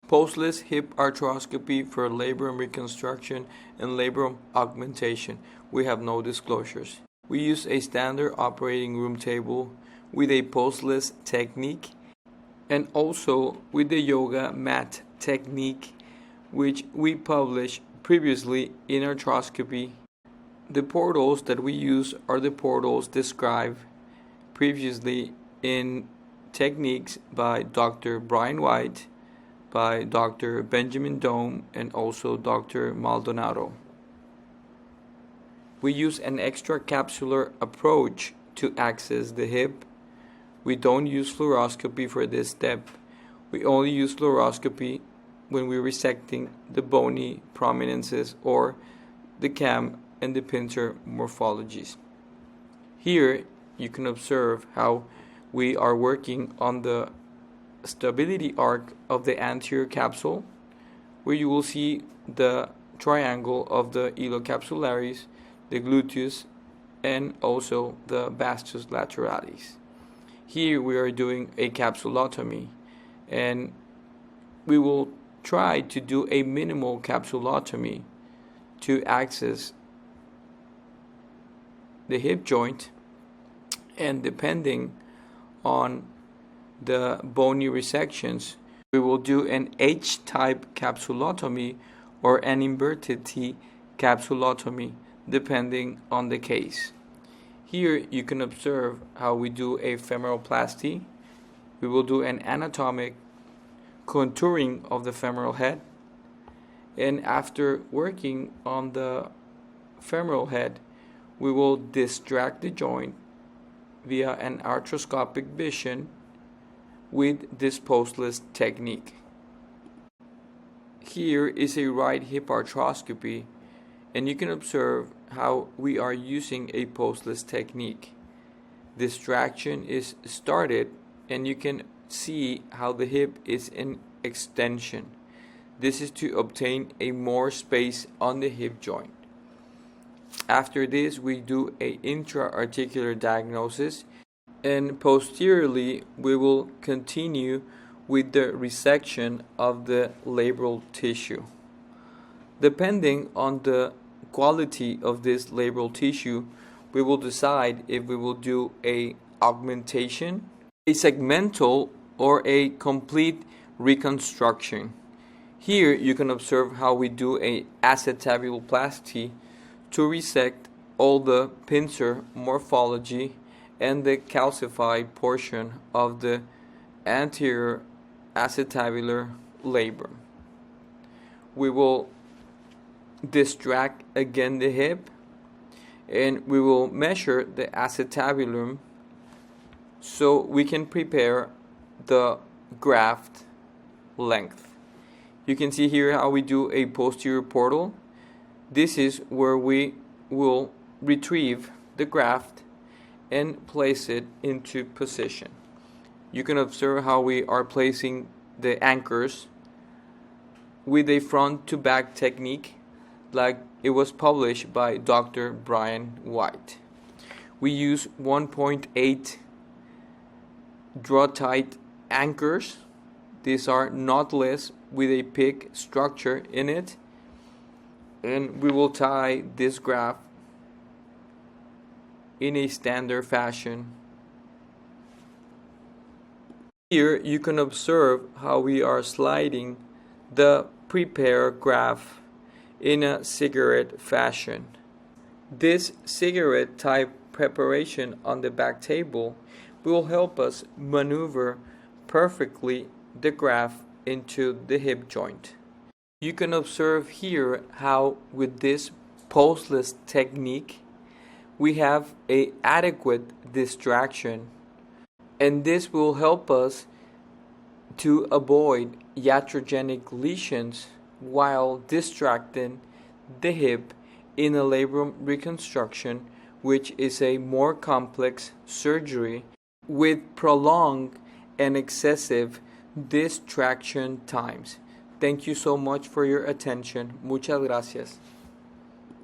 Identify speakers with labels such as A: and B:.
A: Postless hip arthroscopy for labrum reconstruction and labrum augmentation. We have no disclosures. We use a standard operating room table with a postless technique and also with the yoga mat technique, which we published previously in arthroscopy. The portals that we use are the portals described previously in techniques by Dr. Brian White, by Dr. Benjamin Dome, and also Dr. Maldonado. We use an extracapsular approach to access the hip. We don't use fluoroscopy for this step. We only use fluoroscopy when we're resecting the bony prominences or the cam and the pincer morphologies. Here you can observe how we are working on the stability arc of the anterior capsule, where you will see the triangle of the ilocapsularis, the gluteus, and also the vastus lateralis. Here we are doing a capsulotomy, and we will try to do a minimal capsulotomy to access the hip joint, and depending on the bony resections, we will do an H-type capsulotomy or an inverted T capsulotomy, depending on the case. Here you can observe how we do a femoroplasty. We will do an anatomic contouring of the femoral head, and after working on the femoral head, we will distract the joint via an arthroscopic vision with this postless technique. Here is a right hip arthroscopy, and you can observe how we are using a postless technique. Distraction is started, and you can see how the hip is in extension. This is to obtain a more space on the hip joint. After this, we do a intra-articular diagnosis, and posteriorly we will continue with the resection of the labral tissue. Depending on the quality of this labral tissue, we will decide if we will do a augmentation, a segmental, or a complete reconstruction. Here you can observe how we do a acetabuloplasty to resect all the pincer morphology and the calcified portion of the anterior acetabular labrum. We will distract again the hip, and we will measure the acetabulum so we can prepare the graft length. You can see here how we do a posterior portal. This is where we will retrieve the graft and place it into position. You can observe how we are placing the anchors with a front to back technique, like it was published by Dr. Brian White. We use 1.8 draw tight anchors. These are knotless with a pig structure in it, and we will tie this graft in a standard fashion. Here you can observe how we are sliding the prepared graft in a cigarette fashion. This cigarette type preparation on the back table will help us maneuver perfectly the graft into the hip joint. You can observe here how with this postless technique we have an adequate distraction, and this will help us to avoid iatrogenic lesions while distracting the hip in a labrum reconstruction, which is a more complex surgery with prolonged and excessive distraction times. Thank you so much for your attention. Muchas gracias.